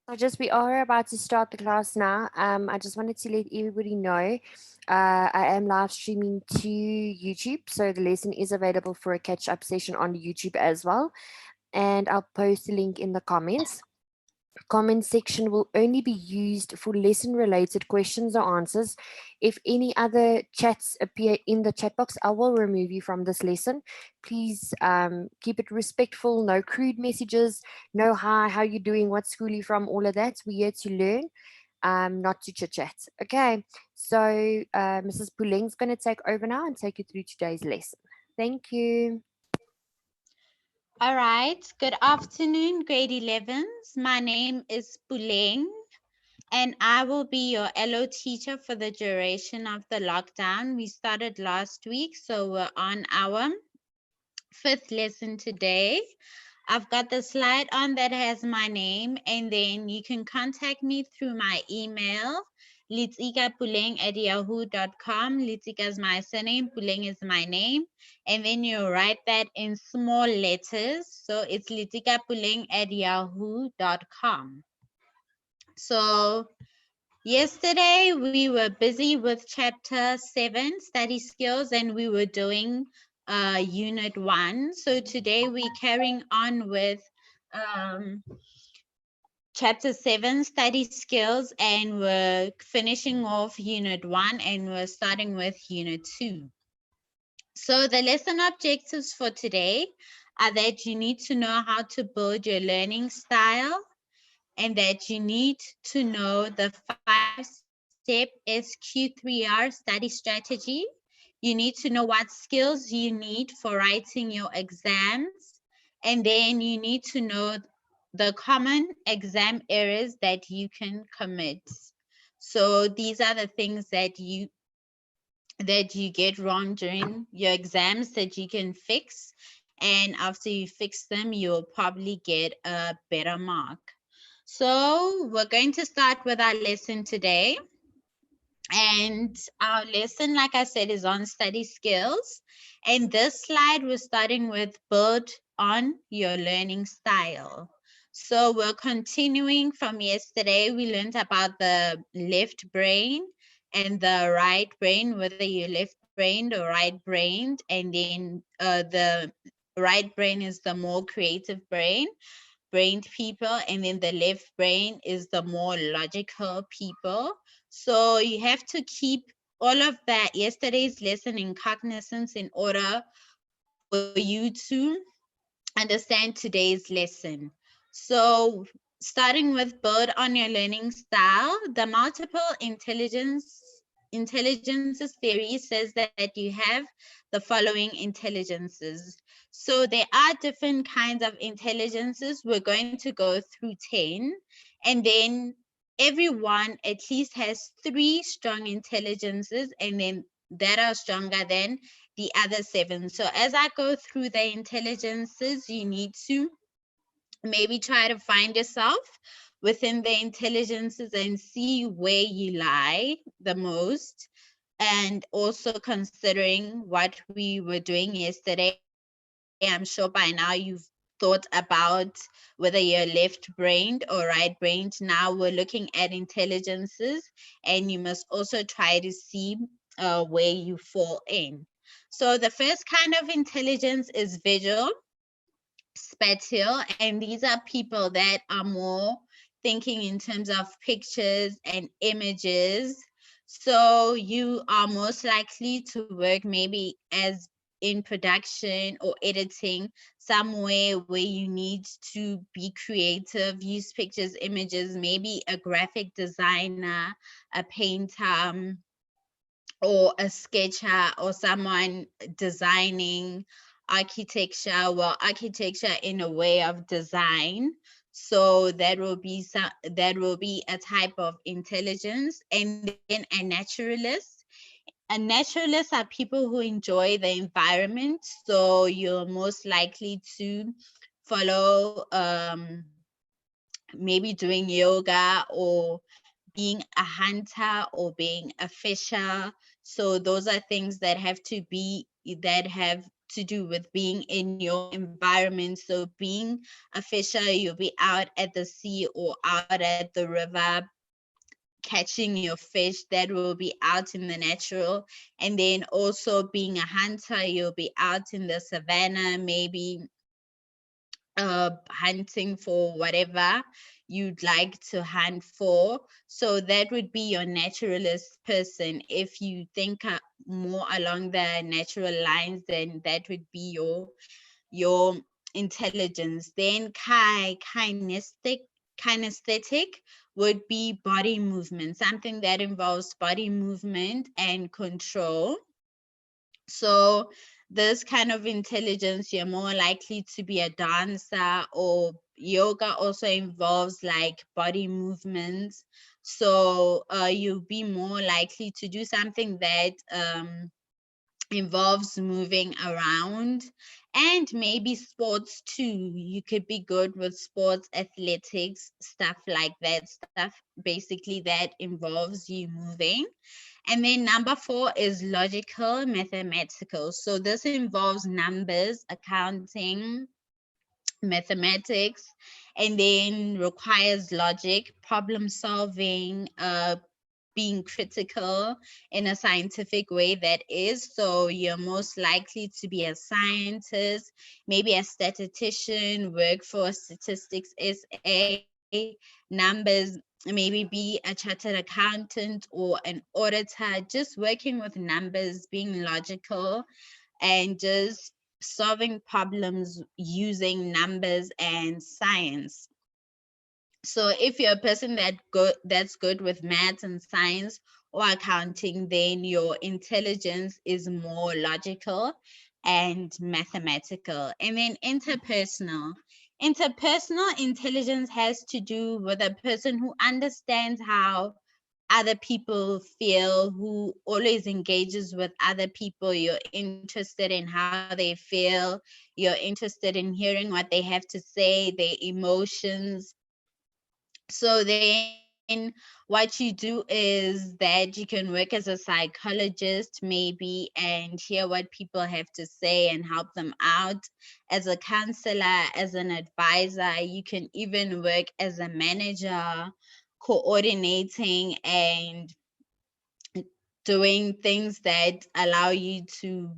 So just we are about to start the class now. I just wanted to let everybody know I am live streaming to YouTube, so the lesson is available for a catch-up session on YouTube as well. And I'll post a link in the comments. Comment section will only be used for lesson related questions or answers. If any other chats appear in the chat box, I will remove you from this lesson. Please keep it respectful, no crude messages, no hi, how you doing, what school you from, all of that. We're here to learn, not to chit chat. Okay, so Mrs. Puleng's going to take over now and take you through today's lesson. Thank you. All right. Good afternoon, grade 11s. My name is Puleng, and I will be your LO teacher for the duration of the lockdown. We started last week, so we're on our fifth lesson today. I've got the slide on that has my name, and then you can contact me through my email, litikapuleng@yahoo.com. Litika is my surname, Puleng is my name, and then you write that in small letters. So it's litikapuleng@yahoo.com. So yesterday we were busy with chapter 7, study skills, and we were doing unit 1. So today we're carrying on with um, chapter 7, study skills, and we're finishing off unit 1 and we're starting with unit 2. So the lesson objectives for today are that you need to know how to build your learning style, and that you need to know the 5-step SQ3R study strategy. You need to know what skills you need for writing your exams, and then you need to know the common exam errors that you can commit. So these are the things that you get wrong during your exams that you can fix, and after you fix them, you'll probably get a better mark. So we're going to start with our lesson today. And our lesson, like I said, is on study skills. And this slide, we're starting with build on your learning style. So we're continuing from yesterday. We learned about the left brain and the right brain, whether you're left-brained or right-brained. And then the right brain is the more creative brained people, and then the left brain is the more logical people. So you have to keep all of that yesterday's lesson in cognizance in order for you to understand today's lesson. So starting with build on your learning style, the multiple intelligences theory says that you have the following intelligences. So there are different kinds of intelligences. We're going to go through 10, and then everyone at least has 3 strong intelligences, and then that are stronger than the other 7. So as I go through the intelligences, you need to maybe try to find yourself within the intelligences and see where you lie the most. And also considering what we were doing yesterday, I'm sure by now you've thought about whether you're left-brained or right-brained. Now we're looking at intelligences, and you must also try to see where you fall in. So the first kind of intelligence is visual spatial, and these are people that are more thinking in terms of pictures and images. So you are most likely to work maybe as in production or editing somewhere where you need to be creative, use pictures, images, maybe a graphic designer, a painter, or a sketcher, or someone designing architecture, well, architecture in a way of design. So that will be a type of intelligence. And then a naturalist. A naturalist are people who enjoy the environment, so you're most likely to follow maybe doing yoga, or being a hunter, or being a fisher. So those are things that have to do with being in your environment. So being a fisher, you'll be out at the sea or out at the river catching your fish. That will be out in the natural. And then also being a hunter, you'll be out in the savannah, maybe hunting for whatever you'd like to hunt for. So that would be your naturalist person. If you think more along the natural lines, then that would be your intelligence. Then kinesthetic would be body movement, something that involves body movement and control. So this kind of intelligence, you're more likely to be a dancer, or yoga also involves like body movements. So you'll be more likely to do something that involves moving around, and maybe sports too. You could be good with sports, athletics, stuff like that, stuff basically that involves you moving. And then number four is logical mathematical. So this involves numbers, accounting, mathematics, and then requires logic, problem solving, being critical in a scientific way, that is. So you're most likely to be a scientist, maybe a statistician, work for a statistics SA, numbers, maybe be a chartered accountant or an auditor, just working with numbers, being logical, and just solving problems using numbers and science. So if you're a person that's good with maths and science or accounting, then your intelligence is more logical and mathematical. And then interpersonal. Interpersonal intelligence has to do with a person who understands how other people feel, who always engages with other people. You're interested in how they feel, you're interested in hearing what they have to say, their emotions. So then what you do is that you can work as a psychologist maybe and hear what people have to say and help them out. As a counselor, as an advisor, you can even work as a manager, coordinating and doing things that allow you to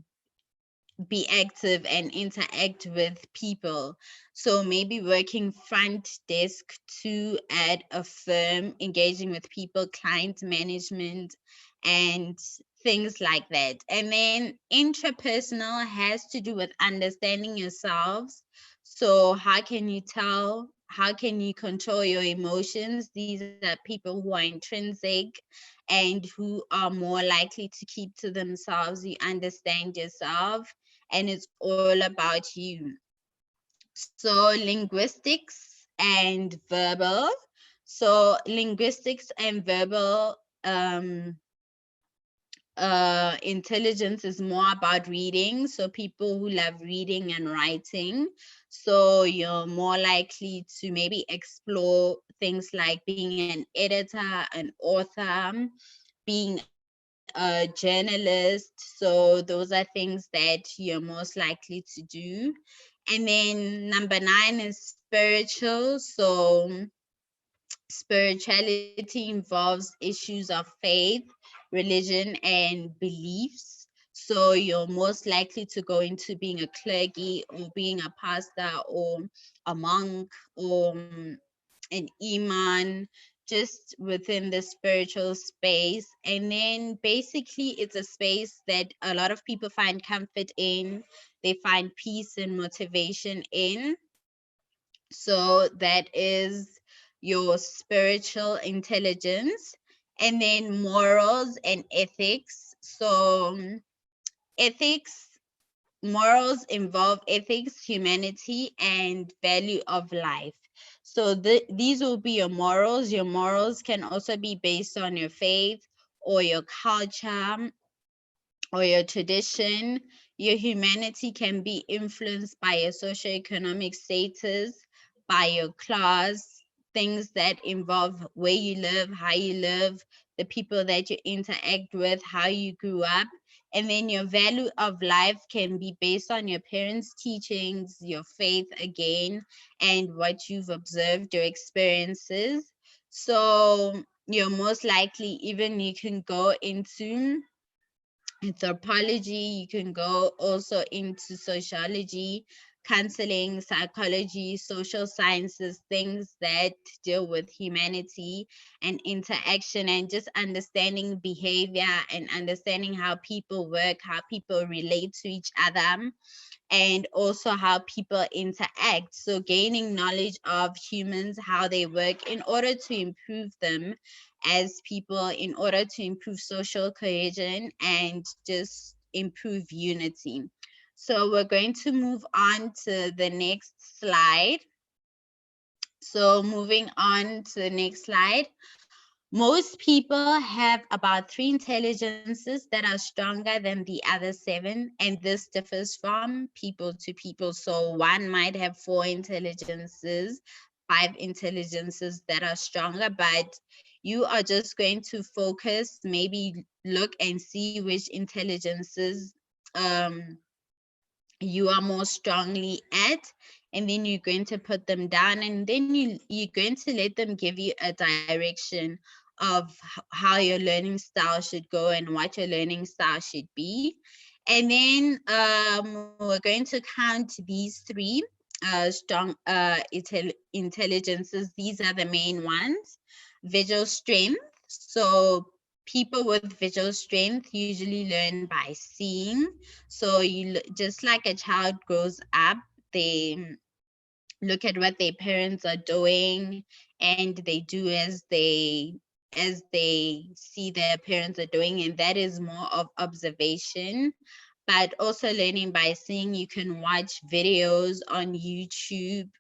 be active and interact with people. So maybe working front desk too at a firm, engaging with people, client management, and things like that. And then intrapersonal has to do with understanding yourselves. So how can you tell? How can you control your emotions? These are people who are intrinsic and who are more likely to keep to themselves. You understand yourself and it's all about you. So linguistics and verbal. So linguistics and verbal intelligence is more about reading. So people who love reading and writing. So you're more likely to maybe explore things like being an editor, an author, being a journalist. So those are things that you're most likely to do. And then number 9 is spiritual. So spirituality involves issues of faith, religion, and beliefs. So you're most likely to go into being a clergy or being a pastor or a monk or an imam, just within the spiritual space. And then basically, it's a space that a lot of people find comfort in, they find peace and motivation in. So that is your spiritual intelligence. And then morals and ethics. So ethics, morals involve ethics, humanity, and value of life. So these will be your morals. Your morals can also be based on your faith or your culture or your tradition. Your humanity can be influenced by your socioeconomic status, by your class, things that involve where you live, how you live, the people that you interact with, how you grew up. And then your value of life can be based on your parents' teachings, your faith again, and what you've observed, your experiences. So you're most likely, even you can go into anthropology, you can go also into sociology, counseling, psychology, social sciences, things that deal with humanity and interaction and just understanding behavior and understanding how people work, how people relate to each other, and also how people interact. So, gaining knowledge of humans, how they work, in order to improve them as people, in order to improve social cohesion and just improve unity. So, we're going to move on to the next slide. So, moving on to the next slide. Most people have about 3 intelligences that are stronger than the other 7, and this differs from people to people. So one might have 4 intelligences, 5 intelligences that are stronger, but you are just going to focus, maybe look and see which intelligences um you are more strongly at, and then you're going to put them down, and then you're going to let them give you a direction of how your learning style should go and what your learning style should be. And then we're going to count these 3 strong intelligences. These are the main ones. Visual strength. So people with visual strength usually learn by seeing. So just like a child grows up, they look at what their parents are doing, and they do as they see their parents are doing, and that is more of observation. But also learning by seeing, you can watch videos on YouTube,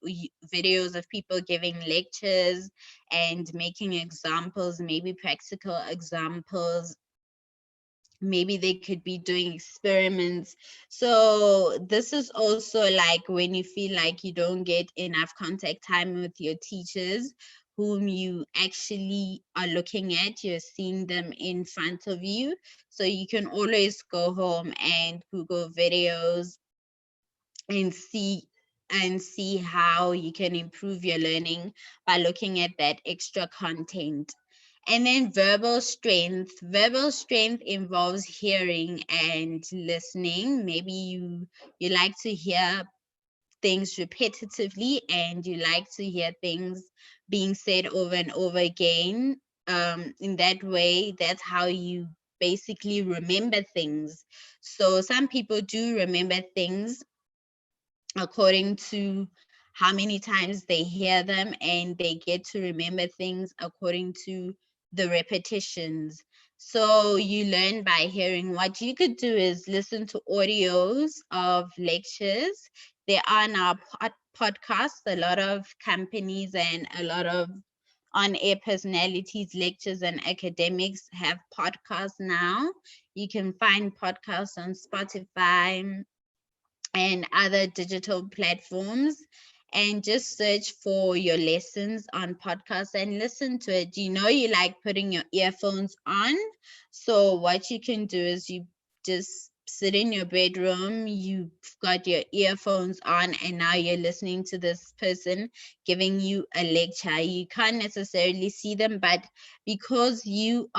videos of people giving lectures and making examples, maybe practical examples, maybe they could be doing experiments. So this is also like when you feel like you don't get enough contact time with your teachers whom you actually are looking at, you're seeing them in front of you. So you can always go home and Google videos and see how you can improve your learning by looking at that extra content. And then verbal strength. Verbal strength involves hearing and listening. Maybe you like to hear things repetitively, and you like to hear things being said over and over again. In that way, that's how you basically remember things. So some people do remember things according to how many times they hear them, and they get to remember things according to the repetitions. So you learn by hearing. What you could do is listen to audios of lectures. There are now podcasts, a lot of companies and a lot of on-air personalities, lectures, and academics have podcasts now. You can find podcasts on Spotify and other digital platforms, and just search for your lessons on podcasts and listen to it. You know, you like putting your earphones on. So what you can do is you just sit in your bedroom, you've got your earphones on, and now you're listening to this person giving you a lecture. You can't necessarily see them, but because you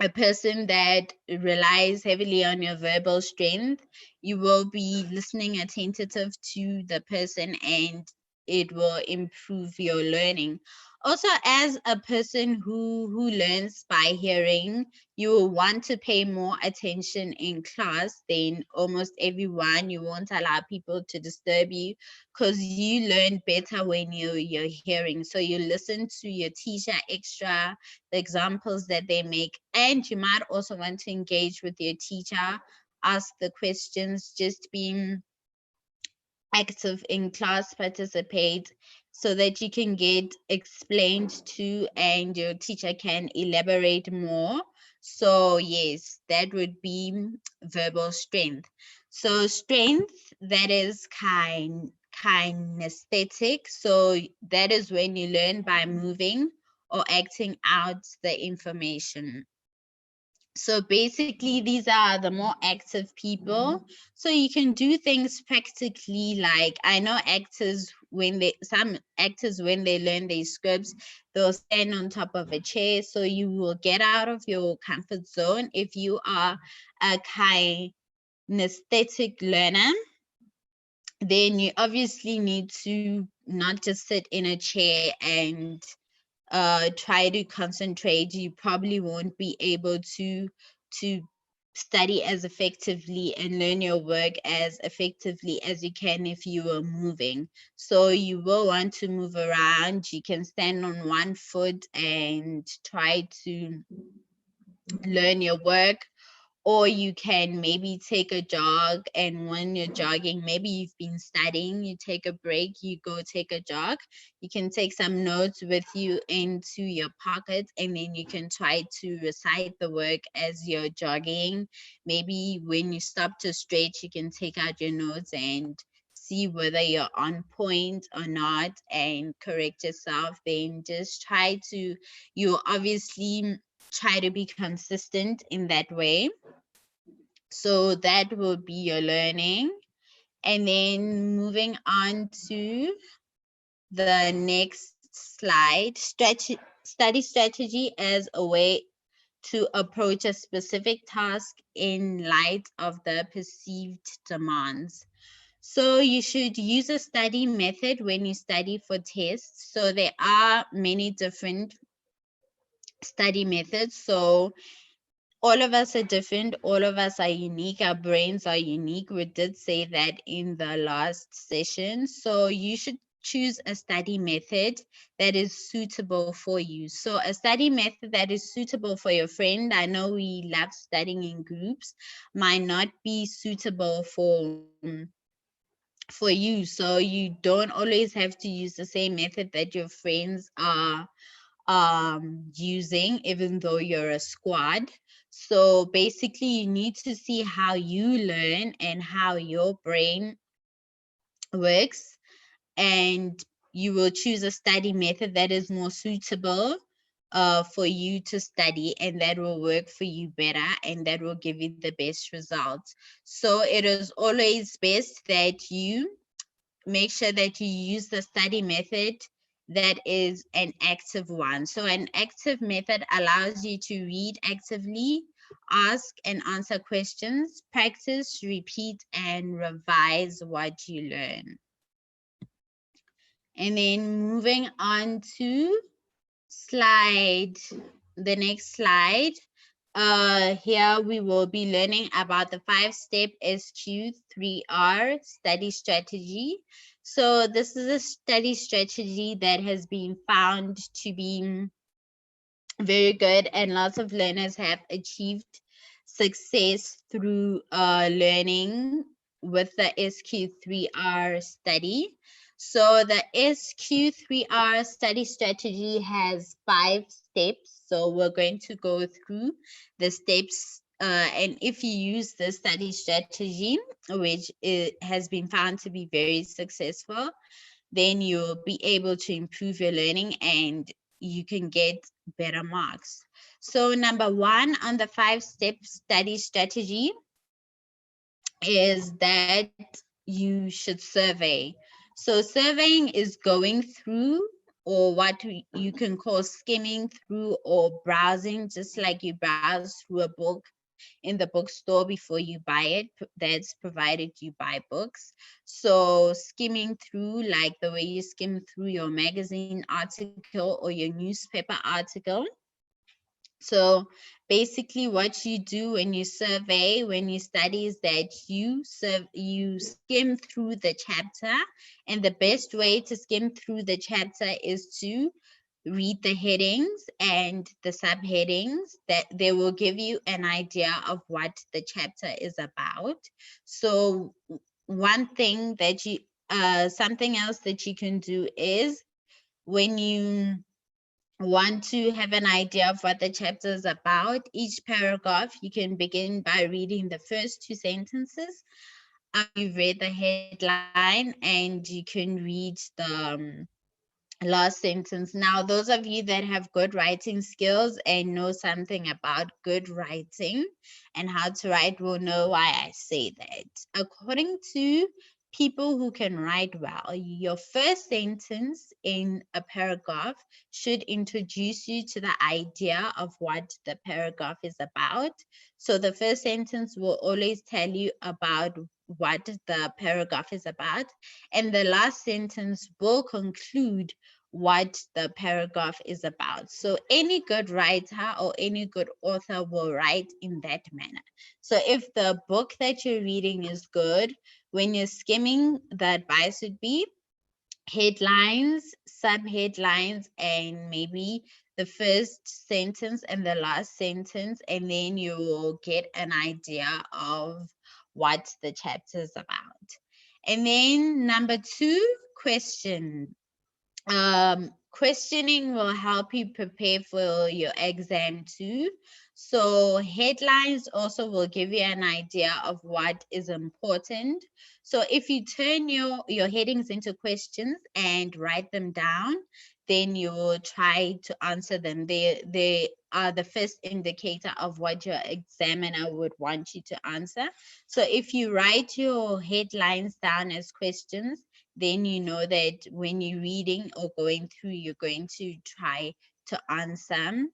a person that relies heavily on your verbal strength, you will be listening attentive to the person, and it will improve your learning. Also, as a person who learns by hearing, you will want to pay more attention in class than almost everyone. You won't allow people to disturb you, because you learn better when you're hearing. So you listen to your teacher extra, the examples that they make, and you might also want to engage with your teacher, ask the questions, just being active in class, participate, so that you can get explained to and your teacher can elaborate more. So yes, that would be verbal strength. So strength, that is kinesthetic. So that is when you learn by moving or acting out the information. So basically, these are the more active people. So you can do things practically. Like, I know actors, some actors, when they learn their scripts, they'll stand on top of a chair. So you will get out of your comfort zone. If you are a kinesthetic learner, then you obviously need to not just sit in a chair and try to concentrate. You probably won't be able to study as effectively and learn your work as effectively as you can if you were moving. So you will want to move around. You can stand on one foot and try to learn your work, or you can maybe take a jog, and when you're jogging, maybe you've been studying, you take a break, you go take a jog. You can take some notes with you into your pocket, and then you can try to recite the work as you're jogging. Maybe when you stop to stretch, you can take out your notes and see whether you're on point or not and correct yourself. Then just try to, you obviously try to be consistent in that way. So that will be your learning. And then moving on to the next slide, study strategy as a way to approach a specific task in light of the perceived demands. So you should use a study method when you study for tests. So there are many different study methods. So all of us are different. All of us are unique. Our brains are unique. We did say that in the last session. So you should choose a study method that is suitable for you. So a study method that is suitable for your friend, I know we love studying in groups, might not be suitable for you. So you don't always have to use the same method that your friends are using, even though you're a squad. So basically, you need to see how you learn and how your brain works, and you will choose a study method that is more suitable for you to study, and that will work for you better, and that will give you the best results. So it is always best that you make sure that you use the study method that is an active one. So an active method allows you to read actively, ask and answer questions, practice, repeat, and revise what you learn. And then moving on to slide, the next slide. Here we will be learning about the 5-step SQ3R study strategy. So this is a study strategy that has been found to be very good, and lots of learners have achieved success through learning with the SQ3R study. So the SQ3R study strategy has 5 steps. So we're going to go through the steps. And if you use the study strategy, which has been found to be very successful, then you'll be able to improve your learning and you can get better marks. So number one on the 5-step study strategy is that you should survey. So surveying is going through, or what you can call skimming through or browsing, just like you browse through a book in the bookstore before you buy it, that's provided you buy books. So skimming through, like the way you skim through your magazine article or your newspaper article. So basically what you do when you survey, when you study, is that you skim through the chapter, and the best way to skim through the chapter is to read the headings and the subheadings, that they will give you an idea of what the chapter is about. So one thing that you something else that you can do is, when you want to have an idea of what the chapter is about, each paragraph you can begin by reading the first 2 sentences. You've read the headline, and you can read last sentence. Now, those of you that have good writing skills and know something about good writing and how to write will know why I say that. According to people who can write well, your first sentence in a paragraph should introduce you to the idea of what the paragraph is about. So the first sentence will always tell you about what the paragraph is about, and the last sentence will conclude what the paragraph is about. So any good writer or any good author will write in that manner. So if the book that you're reading is good, when you're skimming, the advice would be headlines, subheadlines, and maybe the first sentence and the last sentence, and then you will get an idea of what the chapter is about. And then number 2, question. Questioning will help you prepare for your exam too. So headlines also will give you an idea of what is important. So if you turn your headings into questions and write them down, then you will try to answer them. They are the first indicator of what your examiner would want you to answer. So if you write your headlines down as questions, then you know that when you're reading or going through, you're going to try to answer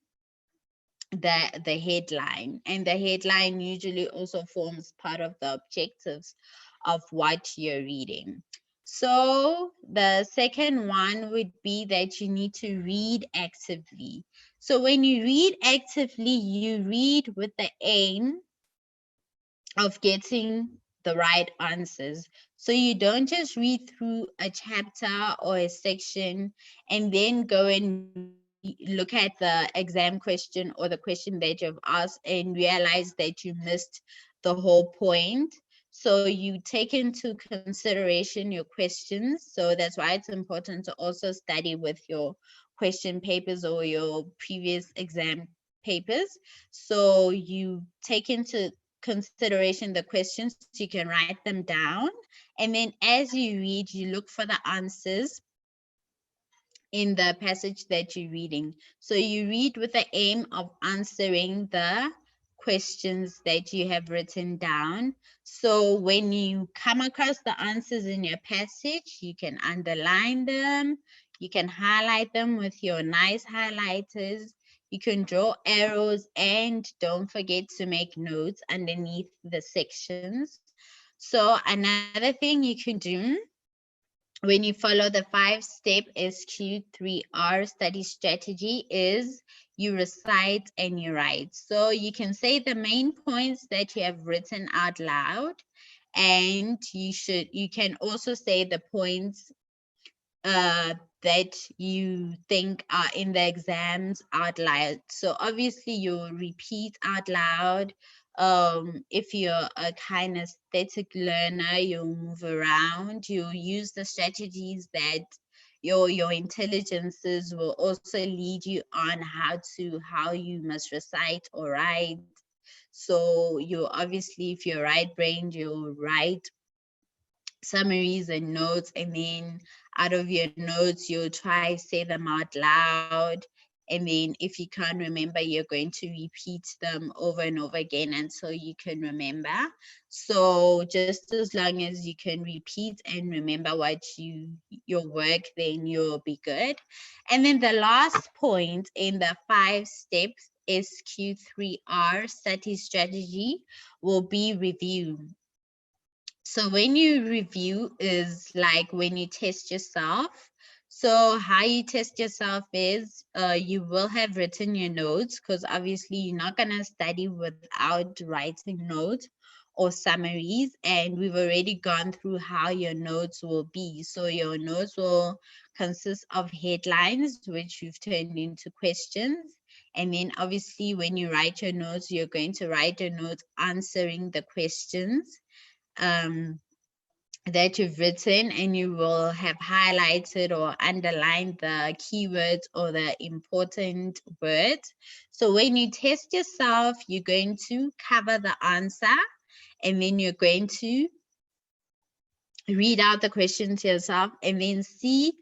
the headline. And the headline usually also forms part of the objectives of what you're reading. So the second one would be that you need to read actively. So when you read actively, you read with the aim of getting the right answers. So you don't just read through a chapter or a section and then go and look at the exam question or the question that you've asked and realize that you missed the whole point. So you take into consideration your questions. So that's why it's important to also study with your question papers or your previous exam papers. So you take into consideration the questions, you can write them down, and then as you read, you look for the answers in the passage that you're reading. So you read with the aim of answering the questions that you have written down. So when you come across the answers in your passage, you can underline them, you can highlight them with your nice highlighters, you can draw arrows, and don't forget to make notes underneath the sections. So another thing you can do when you follow the 5-step SQ3R study strategy is you recite and you write. So you can say the main points that you have written out loud, and you can also say the points that you think are in the exams out loud. So obviously you repeat out loud. If you're a kinesthetic learner, you'll move around. You use the strategies that your intelligences will also lead you on how you must recite or write. So you obviously, if you're right brained, you'll write summaries and notes, and then out of your notes you'll try say them out loud, and then if you can't remember, you're going to repeat them over and over again until you can remember. So just as long as you can repeat and remember your work, then you'll be good. And then the last point in the 5 steps SQ3R study strategy will be review. So when you review is like when you test yourself. So how you test yourself is you will have written your notes, because obviously you're not going to study without writing notes or summaries. And we've already gone through how your notes will be. So your notes will consist of headlines, which you've turned into questions. And then obviously when you write your notes, you're going to write your notes answering the questions um, that you've written, and you will have highlighted or underlined the keywords or the important words. So when you test yourself, you're going to cover the answer, and then you're going to read out the question to yourself and then see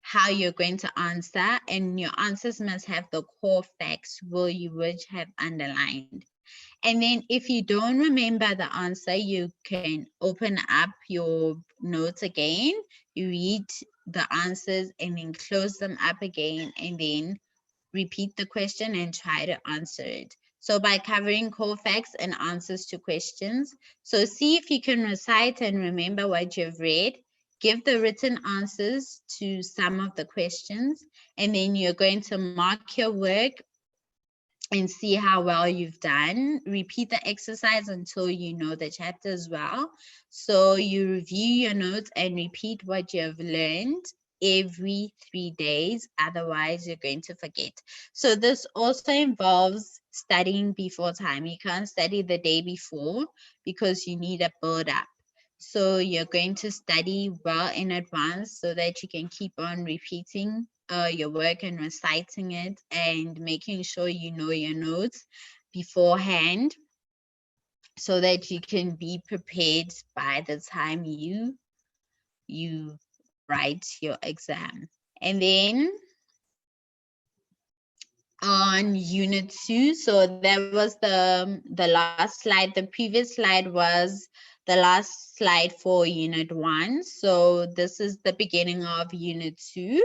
how you're going to answer, and your answers must have the core facts which have underlined. And then if you don't remember the answer, you can open up your notes again, you read the answers and then close them up again, and then repeat the question and try to answer it. So by covering core facts and answers to questions, so see if you can recite and remember what you've read, give the written answers to some of the questions, and then you're going to mark your work and see how well you've done. Repeat the exercise until you know the chapter as well. So you review your notes and repeat what you have learned every 3 days. Otherwise, you're going to forget. So this also involves studying before time. You can't study the day before because you need a build up. So you're going to study well in advance so that you can keep on repeating your work and reciting it and making sure you know your notes beforehand so that you can be prepared by the time you write your exam. And then on unit 2, so that was the last slide. The previous slide was the last slide for unit 1. So this is the beginning of unit 2,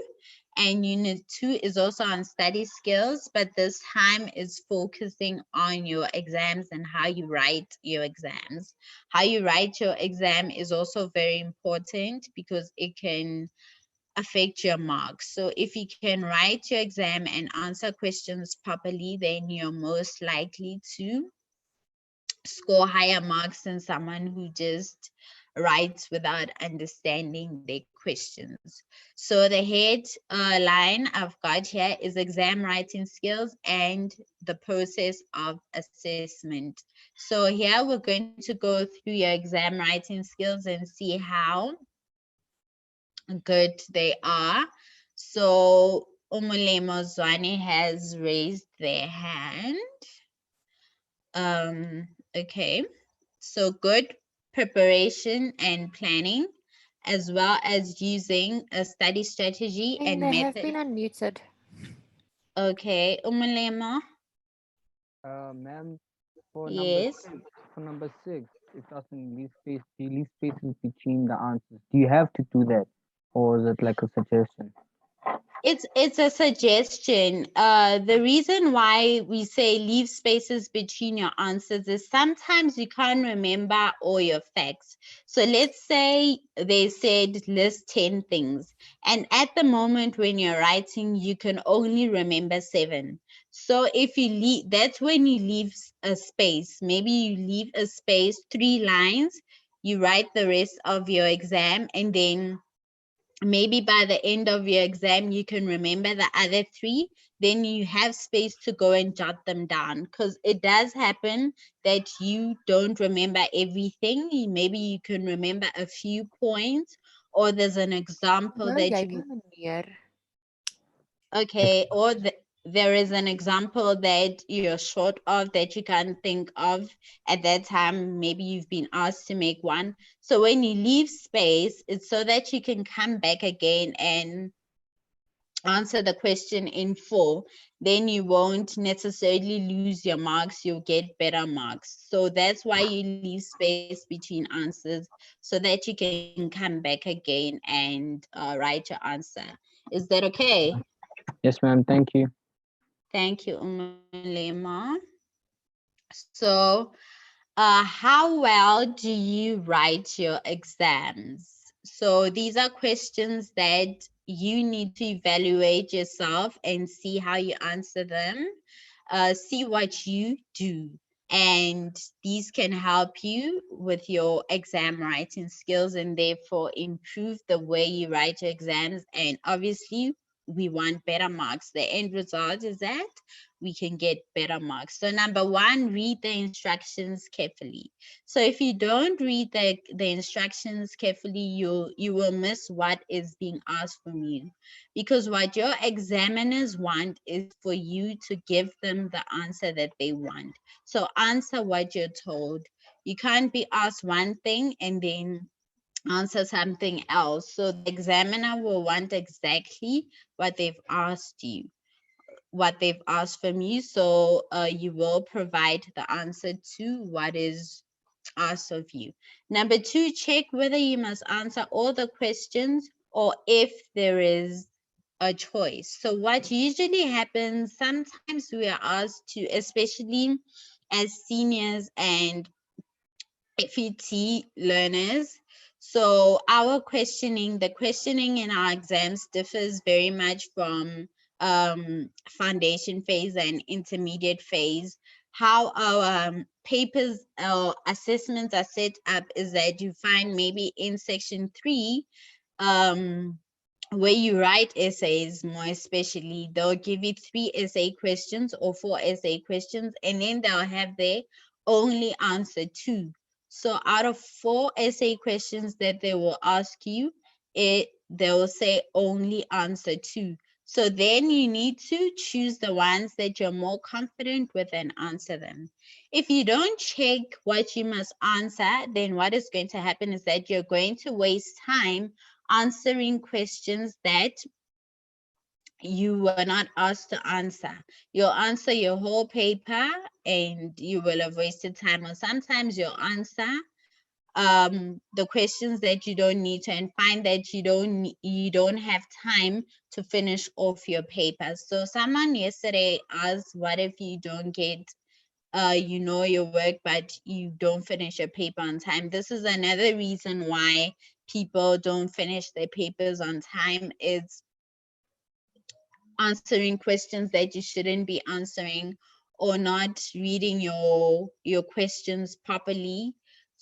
and unit 2 is also on study skills, but this time is focusing on your exams and how you write your exams. How you write your exam is also very important because it can affect your marks. So if you can write your exam and answer questions properly, then you're most likely to score higher marks than someone who just writes without understanding their questions. So the headline I've got here is exam writing skills and the process of assessment. So here we're going to go through your exam writing skills and see how good they are. So Umulemo Zwane has raised their hand. Okay. So good preparation and planning, as well as using a study strategy And and they have method. been unmuted. Okay, Umulemo. Ma'am, for number Yes. six, it doesn't leave space. You leave spaces between the answers. Do you have to do that, or is it like a suggestion? It's a suggestion. The reason why we say leave spaces between your answers is sometimes you can't remember all your facts. So let's say they said list 10 things, and at the moment when you're writing, you can only remember 7. So if you leave, that's when you leave a space. Maybe you leave a space, 3 lines, you write the rest of your exam, and then maybe by the end of your exam you can remember the other 3, then you have space to go and jot them down, because it does happen that you don't remember everything. Maybe you can remember a few points, or there's an example No, that jy you meneer. okay, or there is an example that you're short of that you can't think of at that time. Maybe you've been asked to make one. So when you leave space, it's so that you can come back again and answer the question in full. Then you won't necessarily lose your marks, you'll get better marks. So that's why you leave space between answers, so that you can come back again and write your answer. Is that okay? Yes, ma'am. Thank you. Thank you, Umalema. So, how well do you write your exams? So, these are questions that you need to evaluate yourself and see how you answer them, see what you do. And these can help you with your exam writing skills and therefore improve the way you write your exams. And obviously, we want better marks. The end result is that we can get better marks. So number 1, read the instructions carefully. So if you don't read the instructions carefully, you will miss what is being asked from you. Because what your examiners want is for you to give them the answer that they want. So answer what you're told. You can't be asked one thing and then answer something else. So the examiner will want exactly what they've asked you, what they've asked from you. So you will provide the answer to what is asked of you. Number two, check whether you must answer all the questions or if there is a choice. So what usually happens, sometimes we are asked to, especially as seniors and FET learners. So our questioning, the questioning in our exams differs very much from foundation phase and intermediate phase. How our papers or assessments are set up is that you find maybe in section 3, um, where you write essays, more especially, they'll give you 3 essay questions or 4 essay questions, and then they'll have their only answer 2. So out of 4 essay questions that they will ask you, they will say only answer 2. So then you need to choose the ones that you're more confident with and answer them. If you don't check what you must answer, then what is going to happen is that you're going to waste time answering questions that you were not asked to answer. You'll answer your whole paper and you will have wasted time, or sometimes you'll answer the questions that you don't need to and find that you don't have time to finish off your paper. So someone yesterday asked, what if you don't get you know your work but you don't finish your paper on time? This is another reason why people don't finish their papers on time. It's answering questions that you shouldn't be answering, or not reading your questions properly.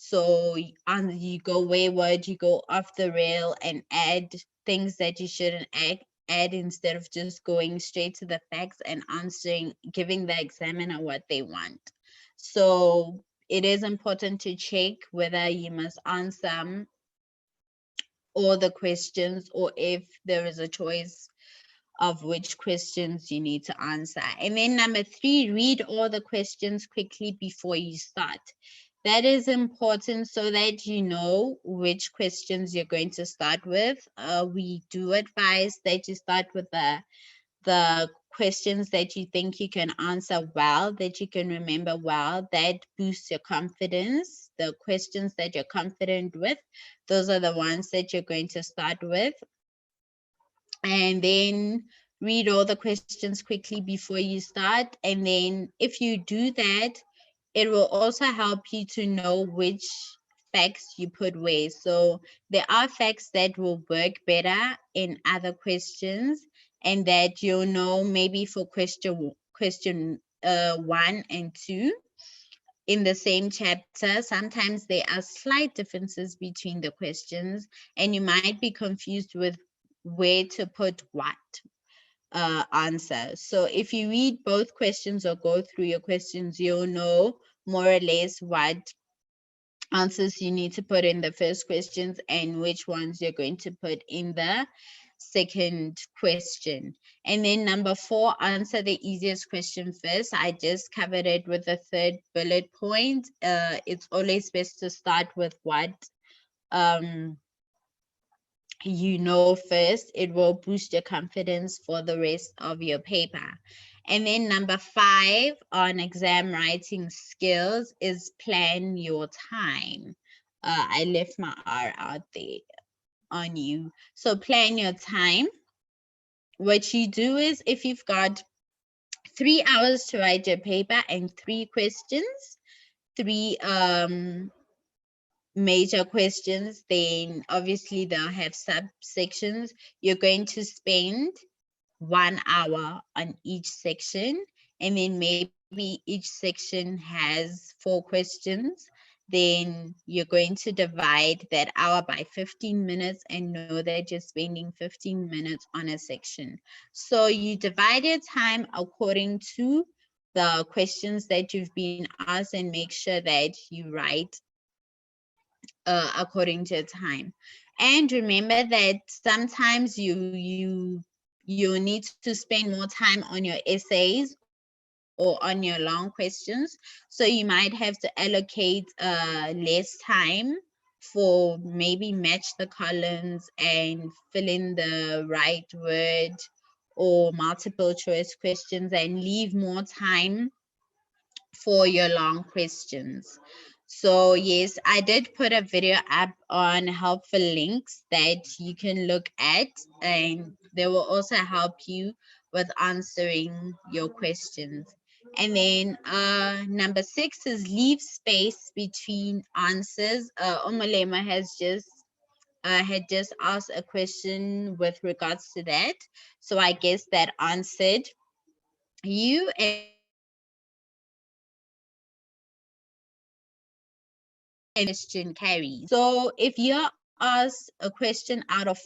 So you go wayward, you go off the rail and add things that you shouldn't add instead of just going straight to the facts and answering, giving the examiner what they want. So it is important to check whether you must answer all the questions or if there is a choice of which questions you need to answer. And then number 3, read all the questions quickly before you start. That is important so that you know which questions you're going to start with. We do advise that you start with the questions that you think you can answer well, that you can remember well, that boosts your confidence. The questions that you're confident with, those are the ones that you're going to start with. And then read all the questions quickly before you start. And then if you do that, it will also help you to know which facts you put where. So there are facts that will work better in other questions, and that you'll know maybe for question 1 and 2 in the same chapter. Sometimes there are slight differences between the questions, and you might be confused with where to put what answer. So if you read both questions or go through your questions, you'll know more or less what answers you need to put in the first questions and which ones you're going to put in the second question. And then number 4, answer the easiest question first. I just covered it with the 3rd bullet point. It's always best to start with what you know first. It will boost your confidence for the rest of your paper. And then number 5 on exam writing skills is plan your time. I left my R out there on you. So plan your time. What you do is, if you've got 3 hours to write your paper and 3 questions, 3 major questions, then obviously they'll have subsections. You're going to spend 1 hour on each section, and then maybe each section has 4 questions. Then you're going to divide that hour by 15 minutes and know that you're spending 15 minutes on a section. So you divide your time according to the questions that you've been asked and make sure that you write according to time. And remember that sometimes you need to spend more time on your essays or on your long questions. So you might have to allocate less time for maybe match the columns and fill in the right word, or multiple choice questions, and leave more time for your long questions. So yes, I did put a video up on helpful links that you can look at, and they will also help you with answering your questions. And then number 6 is leave space between answers. Omalema has just had just asked a question with regards to that, so I guess that answered you. And question carries. So if you're asked a question out of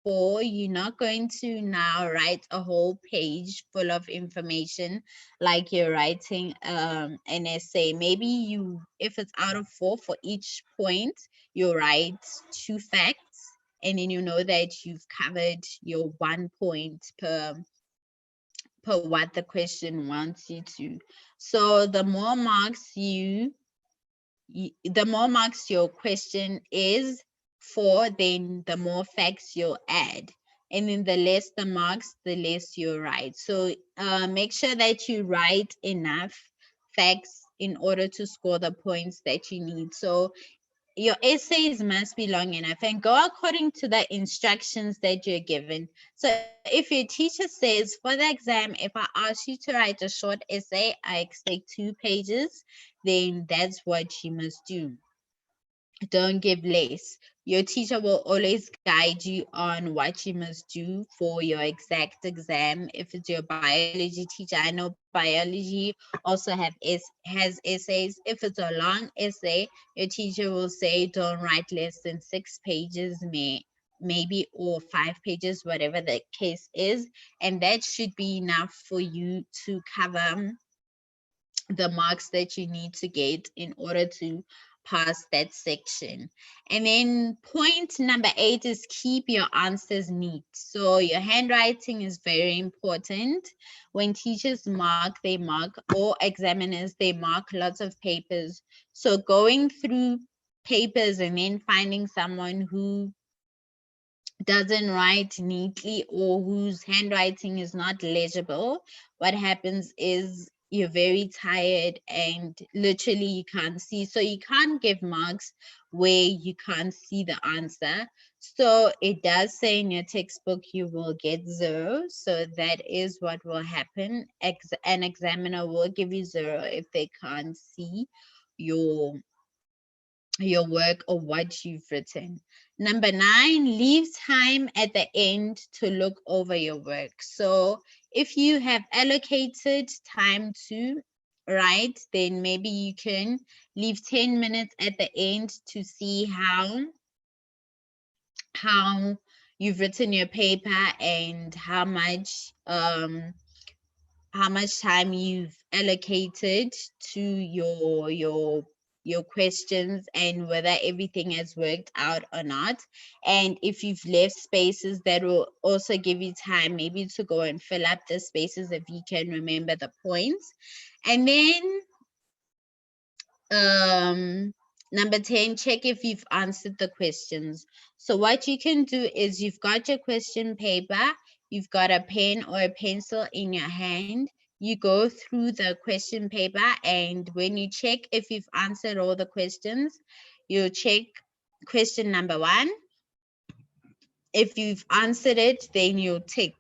4, you're not going to now write a whole page full of information like you're writing an essay. Maybe you, if it's out of 4, for each point, you write 2 facts, and then you know that you've covered your 1 point per what the question wants you to. So the more marks the more marks your question is for, then the more facts you'll add. And then the less the marks, the less you write. So make sure that you write enough facts in order to score the points that you need. So your essays must be long enough and go according to the instructions that you're given. So if your teacher says for the exam, if I ask you to write a short essay, I expect 2 pages, then that's what you must do. Don't give less. Your teacher will always guide you on what you must do for your exact exam. If it's your biology teacher, I know biology also has essays. If it's a long essay, your teacher will say don't write less than 6 pages, maybe, or 5 pages, whatever the case is, and that should be enough for you to cover the marks that you need to get in order to pass that section. And then point number 8 is keep your answers neat. So your handwriting is very important. When teachers mark, they mark, or examiners, they mark lots of papers. So going through papers and then finding someone who doesn't write neatly or whose handwriting is not legible, what happens is you're very tired and literally you can't see. So you can't give marks where you can't see the answer. So it does say in your textbook you will get 0. So that is what will happen. An examiner will give you 0 if they can't see your work or what you've written. Number 9, leave time at the end to look over your work. So if you have allocated time to write, then maybe you can leave 10 minutes at the end to see how you've written your paper and how much time you've allocated to your questions and whether everything has worked out or not. And if you've left spaces, that will also give you time maybe to go and fill up the spaces if you can remember the points. And then number 10, check if you've answered the questions. So what you can do is you've got your question paper, you've got a pen or a pencil in your hand, you go through the question paper, and when you check if you've answered all the questions, you check question number 1. If you've answered it, then you tick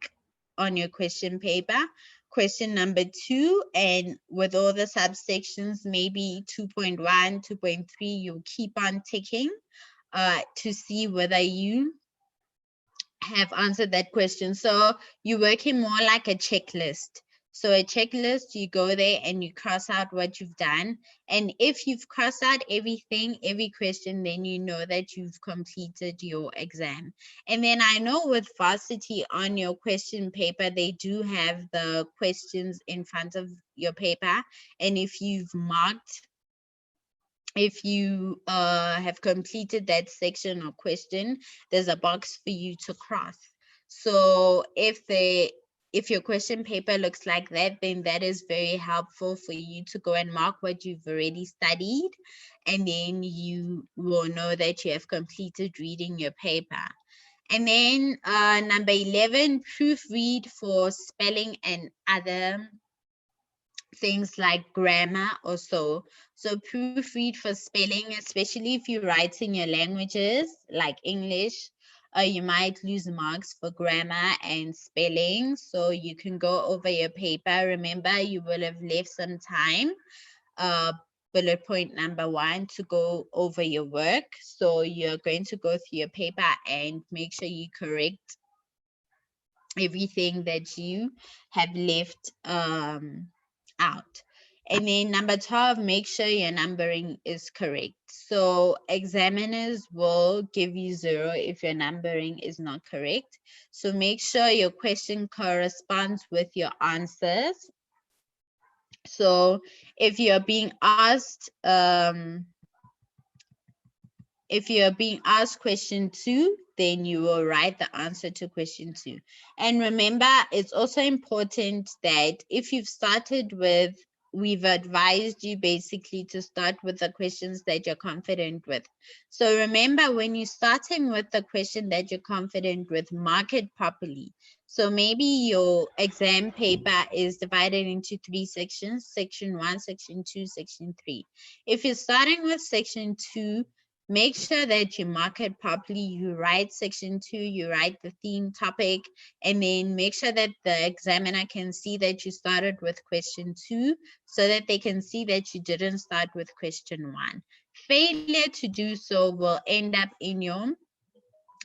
on your question paper. Question number 2, and with all the subsections, maybe 2.1, 2.3, you keep on ticking to see whether you have answered that question. So you're working more like a checklist. So a checklist, you go there and you cross out what you've done. And if you've crossed out everything, every question, then you know that you've completed your exam. And then I know with varsity on your question paper, they do have the questions in front of your paper. And if you've marked, if you have completed that section or question, there's a box for you to cross. So if if your question paper looks like that, then that is very helpful for you to go and mark what you've already studied, and then you will know that you have completed reading your paper. And then number 11, proofread for spelling and other things like grammar or so. So proofread for spelling, especially if you're writing your languages like English, you might lose marks for grammar and spelling. So you can go over your paper. Remember, you will have left some time, bullet point number 1, to go over your work. So you're going to go through your paper and make sure you correct everything that you have left out. And then number 12, make sure your numbering is correct. So examiners will give you 0 if your numbering is not correct. So make sure your question corresponds with your answers. So if you're being asked, question 2, then you will write the answer to question 2. And remember, it's also important that if you've started with, we've advised you basically to start with the questions that you're confident with. So remember, when you're starting with the question that you're confident with, mark it properly. So maybe your exam paper is divided into 3 sections, section 1, section 2, section 3. If you're starting with section 2, make sure that you mark it properly. You write section 2, you write the theme topic, and then make sure that the examiner can see that you started with question 2 so that they can see that you didn't start with question 1. Failure to do so will end up in your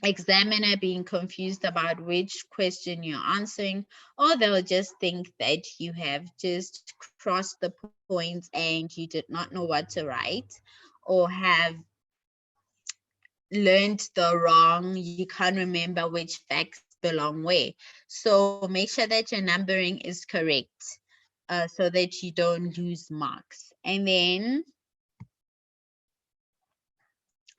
examiner being confused about which question you're answering, or they'll just think that you have just crossed the points and you did not know what to write, or have learned the wrong, you can't remember which facts belong where. So make sure that your numbering is correct, so that you don't lose marks. And then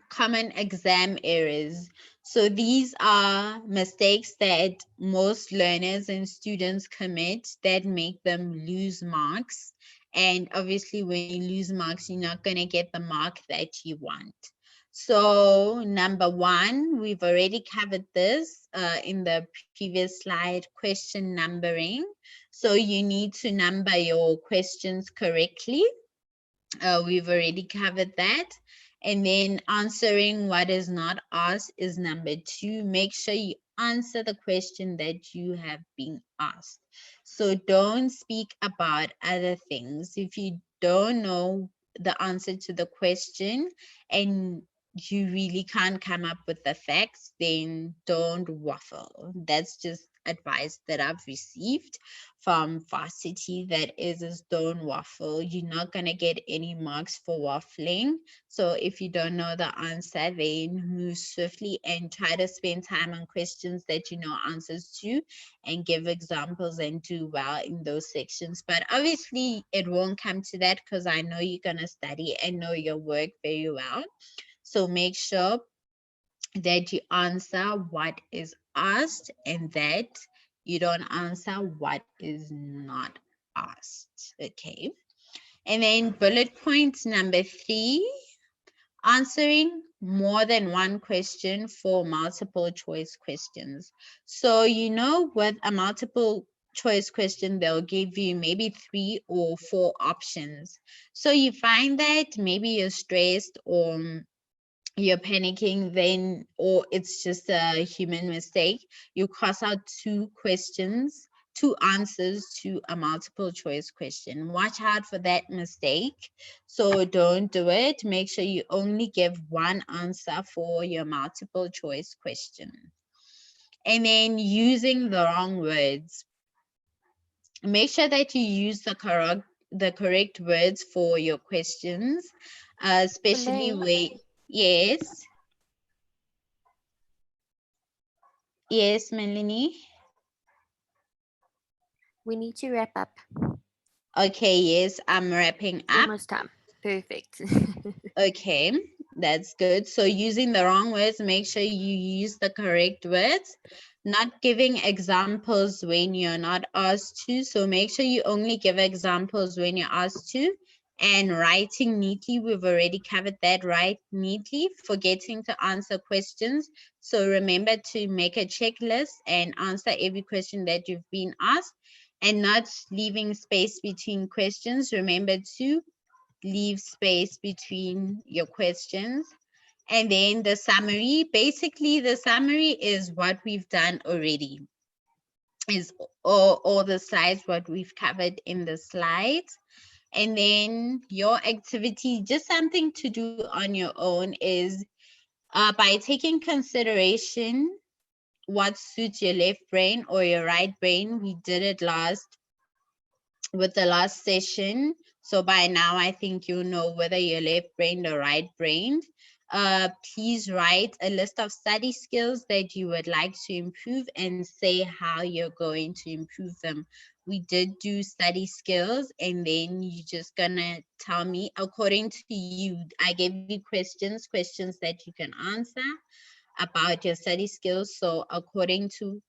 common exam errors. So these are mistakes that most learners and students commit that make them lose marks. And obviously when you lose marks, you're not going to get the mark that you want. So number 1, we've already covered this in the previous slide, question numbering. So you need to number your questions correctly. We've already covered that. And then answering what is not asked is number 2. Make sure you answer the question that you have been asked. So don't speak about other things. If you don't know the answer to the question and you really can't come up with the facts, then don't waffle. That's just advice that I've received from varsity. That is don't waffle. You're not going to get any marks for waffling. So if you don't know the answer, then move swiftly and try to spend time on questions that you know answers to, and give examples and do well in those sections. But obviously it won't come to that because I know you're going to study and know your work very well. So make sure that you answer what is asked and that you don't answer what is not asked. Okay. And then bullet point number 3, answering more than one question for multiple choice questions. So, with a multiple choice question, they'll give you maybe 3 or 4 options. So you find that maybe you're stressed or you're panicking, then, or it's just a human mistake, you cross out 2 questions, 2 answers to a multiple choice question. Watch out for that mistake. So don't do it. Make sure you only give 1 answer for your multiple choice question. And then using the wrong words. Make sure that you use the correct words for your questions, especially Elaine, where, yes. Yes, Melanie. we need to wrap up. Okay, yes, I'm wrapping up. Almost time. Perfect. Okay, That's good. So using the wrong words, make sure you use the correct words. Not giving examples when you're not asked to. So make sure you only give examples when you're asked to. And writing neatly, we've already covered that. Write neatly, forgetting to answer questions. So remember to make a checklist and answer every question that you've been asked, and not leaving space between questions. Remember to leave space between your questions. And then the summary, basically the summary is what we've done already, is all the slides, what we've covered in the slides. And then your activity, just something to do on your own, is by taking consideration what suits your left brain or your right brain. We did it with the last session. So by now, I think you know whether you're left-brained or right-brained. Please write a list of study skills that you would like to improve and say how you're going to improve them. We did do study skills, and then you're just gonna tell me according to you. I gave you questions that you can answer about your study skills. So according to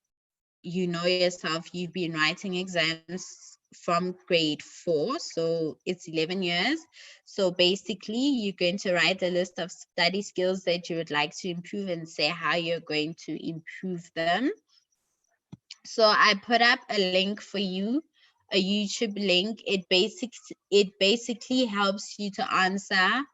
you know yourself, you've been writing exams from grade 4, so it's 11 years. So basically, you're going to write a list of study skills that you would like to improve and say how you're going to improve them. So I put up a link for you, a YouTube link. It basically helps you to answer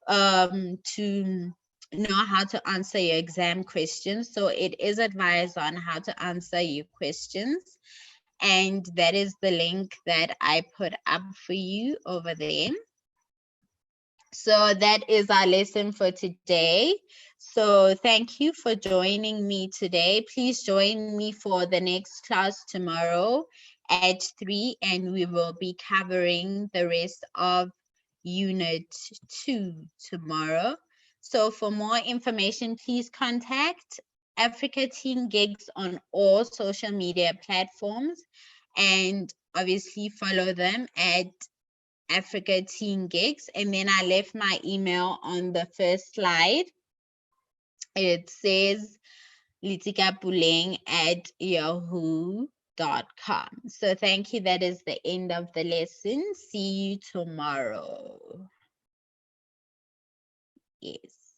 to know how to answer your exam questions. So it is advised on how to answer your questions. And that is the link that I put up for you over there. So that is our lesson for today. So thank you for joining me today. Please join me for the next class tomorrow at 3, and we will be covering the rest of Unit 2 tomorrow. So for more information, please contact Africa Teen Gigs on all social media platforms, and obviously follow them at Africa Teen Gigs. And then I left my email on the first slide. It says litikapuleng@yahoo.com. So thank you. That is the end of the lesson. See you tomorrow. Yes.